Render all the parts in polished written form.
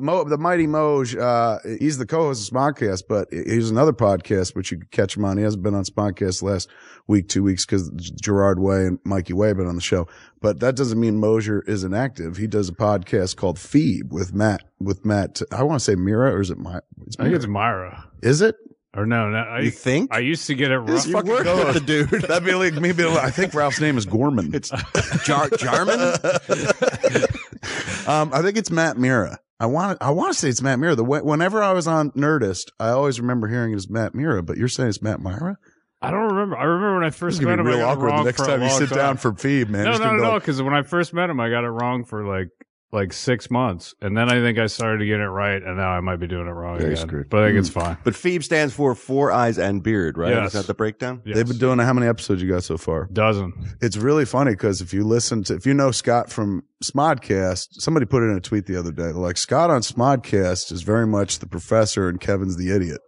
the Mighty Moj, he's the co-host of Smodcast, but he's another podcast, which you can catch him on. He hasn't been on Smodcast last week, 2 weeks, because Gerard Way and Mikey Way have been on the show. But that doesn't mean Mosier isn't active. He does a podcast called Phoebe with Matt, I want to say Mira, or is it Myra? I think it's Myra. Is it? Or no, you think? I used to get it wrong. You work with the dude. That'd be like maybe. I think Ralph's name is Gorman. It's Jarman. I think it's Matt Mira. I want to say it's Matt Mira. Whenever I was on Nerdist, I always remember hearing it as Matt Mira. But you're saying it's Matt Myra? I don't remember. I remember when I first met him. Real I got awkward it wrong the next for time a you long sit time. down for Phoebe, man. No. Because when I first met him, I got it wrong for like 6 months, and then I think I started to get it right, and now I might be doing it wrong again. Screwed. But I think it's fine. But Phoebe stands for 4 eyes and beard, right? Yes. Is that the breakdown? Yes. They've been doing how many episodes you got so far? Dozen. It's really funny because if you know Scott from Smodcast, somebody put it in a tweet the other day. Like, Scott on Smodcast is very much the professor and Kevin's the idiot.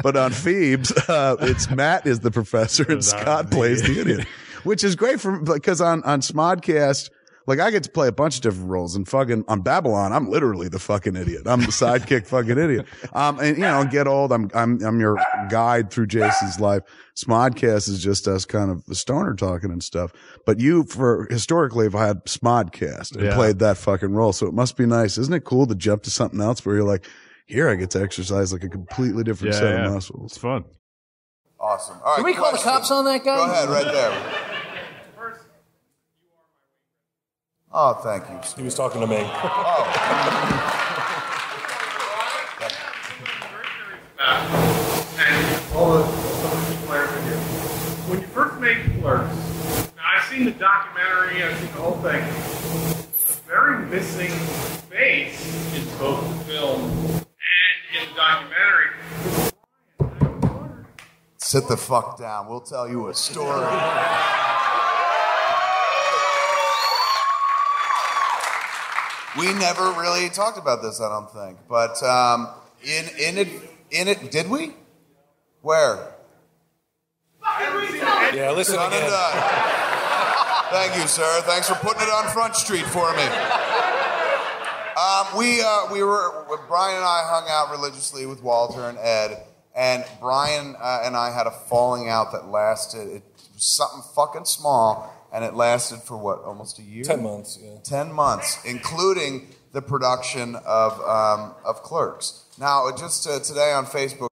But on Phoebe's, it's Matt is the professor and Scott plays the idiot, which is great because on Smodcast, like, I get to play a bunch of different roles, and fucking on Babylon, I'm literally the fucking idiot. I'm the sidekick fucking idiot. And Get Old, I'm your guide through Jason's life. Smodcast is just us kind of the stoner talking and stuff. But you, historically, have had Smodcast and played that fucking role. So it must be nice. Isn't it cool to jump to something else where you're like, here I get to exercise like a completely different set of muscles. It's fun. Awesome. All right. Can we call the cops on that guy? Go ahead, right there. Oh, thank you. He was talking to me. Oh. And all the people are here. When you first made Clerks, now I've seen the documentary, I've seen the whole thing. A very missing space in both the film and in the documentary. Sit the fuck down. We'll tell you a story. We never really talked about this, I don't think. But in it, did we? Where? Yeah, listen again. Thank you, sir. Thanks for putting it on Front Street for me. Brian and I hung out religiously with Walter and Ed, and Brian and I had a falling out that lasted. It was something fucking small. And it lasted for what, almost a year? 10 months, yeah. 10 months, including the production of Clerks. Now, just today on Facebook.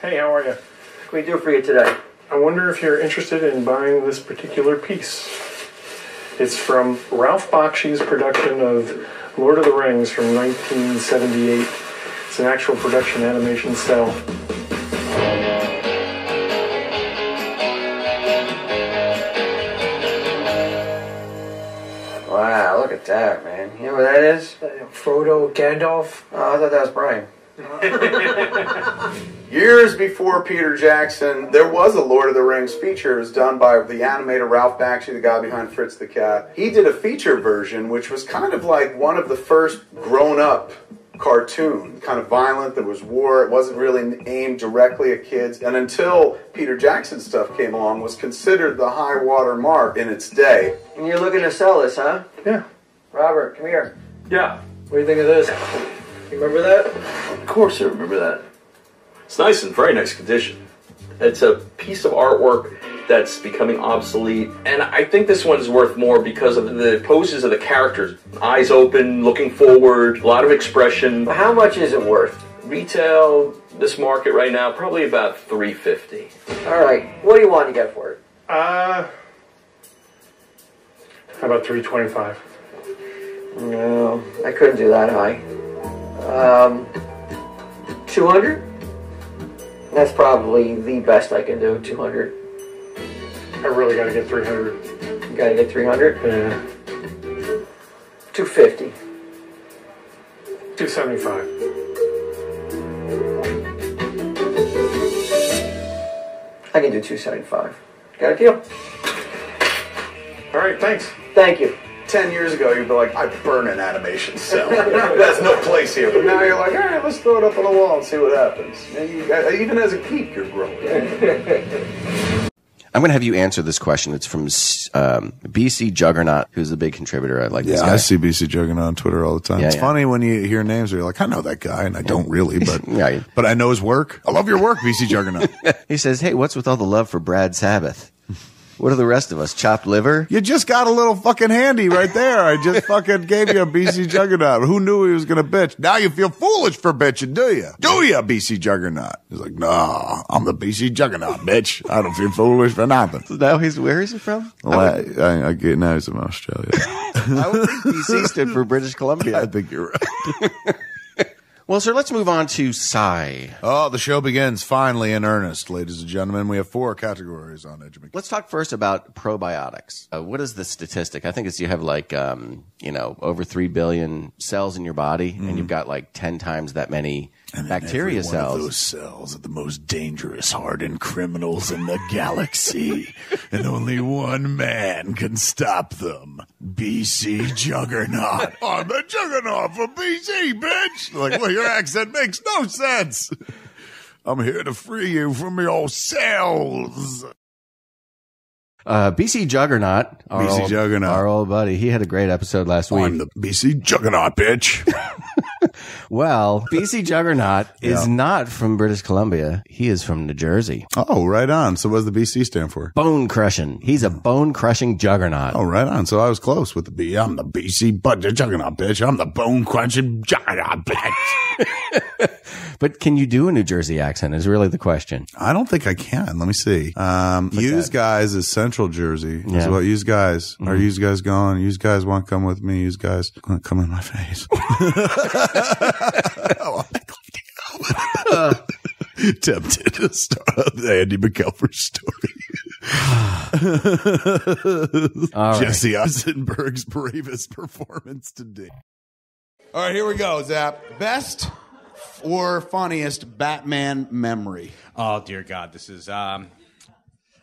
Hey, how are you? What can we do for you today? I wonder if you're interested in buying this particular piece. It's from Ralph Bakshi's production of Lord of the Rings from 1978. It's an actual production animation cell. Wow, look at that, man. You know what that is? Frodo Gandalf. Oh, I thought that was Brian. Years before Peter Jackson, there was a Lord of the Rings feature. It was done by the animator Ralph Bakshi, the guy behind Fritz the Cat. He did a feature version, which was kind of like one of the first grown-up cartoon, kind of violent. There was war. It wasn't really aimed directly at kids. And until Peter Jackson stuff came along, was considered the high water mark in its day. And you're looking to sell this, huh? Yeah. Robert, come here. Yeah. What do you think of this? You remember that? Of course I remember that. It's nice and very nice condition. It's a piece of artwork that's becoming obsolete, and I think this one's worth more because of the poses of the characters. Eyes open, looking forward, a lot of expression. How much is it worth? Retail, this market right now, probably about $350. All right, what do you want to get for it? How about $325? No, I couldn't do that high. 200? That's probably the best I can do, 200. I really gotta get 300. You gotta get 300? Yeah. 250. 275. I can do 275. Got a deal? All right, thanks. Thank you. 10 years ago, you'd be like, I burn an animation cell. There's no place here. But now you're like, all right, let's throw it up on the wall and see what happens. And even as a geek, you're growing. I'm going to have you answer this question. It's from BC Juggernaut, who's a big contributor. I like this guy. I see BC Juggernaut on Twitter all the time. It's funny when you hear names where you're like, I know that guy, and I don't really, but but I know his work. I love your work, BC Juggernaut. He says, hey, what's with all the love for Brad Sabbath? What are the rest of us? Chopped liver? You just got a little fucking handy right there. I just fucking gave you a BC Juggernaut. Who knew he was going to bitch? Now you feel foolish for bitching, do you? Do you, BC Juggernaut? He's like, nah, I'm the BC Juggernaut, bitch. I don't feel foolish for nothing. So now where is he from? Well, I get now he's in Australia. I would think BC stood for British Columbia. I think you're right. Well, sir, let's move on to Psy. Oh, the show begins finally in earnest, ladies and gentlemen. We have 4 categories on Edge of Let's talk first about probiotics. What is the statistic? I think it's you have like, over 3 billion cells in your body, and you've got like 10 times that many bacteria cells. One of those cells are the most dangerous, hardened criminals in the galaxy, and only one man can stop them. BC Juggernaut. I'm the Juggernaut for BC, bitch. Like, well, your accent makes no sense. I'm here to free you from your cells. BC Juggernaut. Our old buddy. He had a great episode last week. I'm the BC Juggernaut, bitch. Well, BC Juggernaut is not from British Columbia. He is from New Jersey. Oh, right on. So what does the BC stand for? Bone crushing. He's a bone crushing juggernaut. Oh, right on. So I was close with the B. I'm the BC Juggernaut, bitch. I'm the bone crushing juggernaut, bitch. But can you do a New Jersey accent is really the question. I don't think I can. Let me see. Use guys is Central Jersey. Yeah. What use guys? Are use guys going? Use guys want to come with me? Use guys want to come in my face. Tempted to start the Andy McElford story. Jesse Eisenberg's bravest performance to date. All right, here we go, Zap. Best or funniest Batman memory? Oh, dear God. This is, I've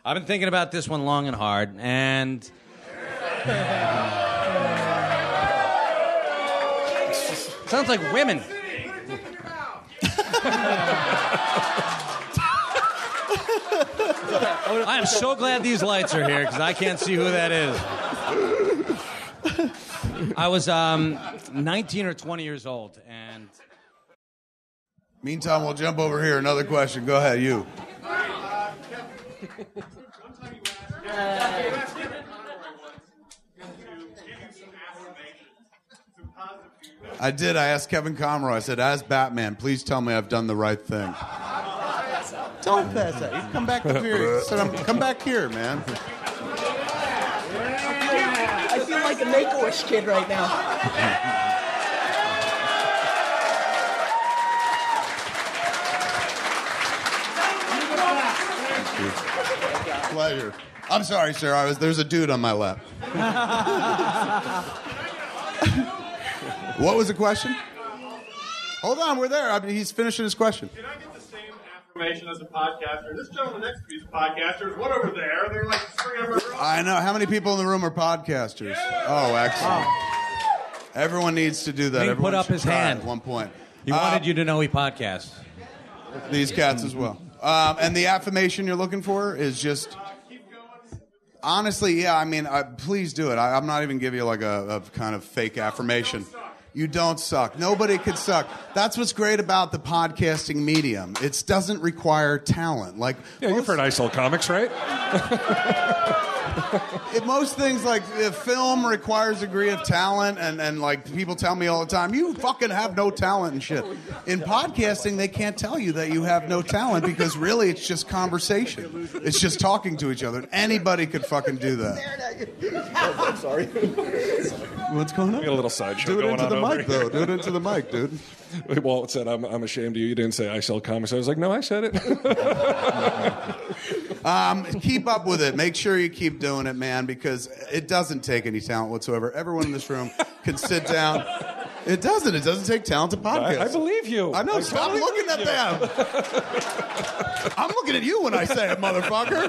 been thinking about this one long and hard, and sounds like women. I am so glad these lights are here because I can't see who that is. I was 19 or 20 years old, and... Meantime, we'll jump over here. Another question. Go ahead, you. I did. I asked Kevin Conroy. I said, as Batman, please tell me I've done the right thing. Don't pass that. You come back up here. Come back here, man. I feel like a Make-A-Wish kid right now. Pleasure. I'm sorry, sir. There's a dude on my lap. What was the question? Hold on, we're there. He's finishing his question. Did I get the same affirmation as a podcaster? This gentleman next to me is a podcaster. What over there? They're like spring over. I know. How many people in the room are podcasters? Yeah. Oh, excellent. Everyone needs to do that. He put up his hand at one point. He wanted you to know he podcasts. These cats as well. And the affirmation you're looking for is just... Honestly, yeah, I mean, please do it. I'm not even giving you like a kind of fake affirmation. You don't suck. Nobody could suck. That's what's great about the podcasting medium. It doesn't require talent. Like, you've heard ISOL Comics, right? Most things like film requires a degree of talent, and like people tell me all the time, you fucking have no talent and shit. In podcasting, they can't tell you that you have no talent because really it's just conversation. It's just talking to each other. Anybody could fucking do that. Oh, I'm sorry. What's going on? We got a little sideshow Do it going into on the over mic, here. though. Do it into the mic, dude. Walt said, I'm ashamed of you. You didn't say I sell comics. I was like, no, I said it. Keep up with it. Make sure you keep doing it, man, because it doesn't take any talent whatsoever. Everyone in this room can sit down It doesn't. It doesn't take talent to podcast. I believe you. I know. I Stop totally looking at believe them. I'm looking at you when I say it, motherfucker.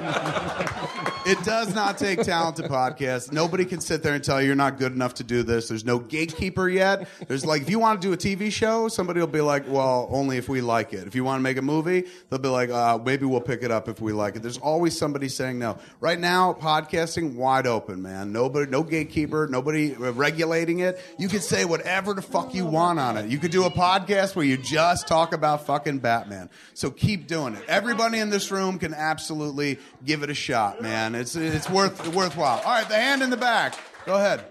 It does not take talent to podcast. Nobody can sit there and tell you you're not good enough to do this. There's no gatekeeper yet. There's like, if you want to do a TV show, somebody will be like, well, only if we like it. If you want to make a movie, they'll be like, maybe we'll pick it up if we like it. There's always somebody saying no. Right now, podcasting, wide open, man. Nobody, no gatekeeper, nobody regulating it. You can say whatever the fuck you want on it. You could do a podcast where you just talk about fucking Batman. So keep doing it. Everybody in this room can absolutely give it a shot, man. It's worthwhile. All right, the hand in the back. Go ahead.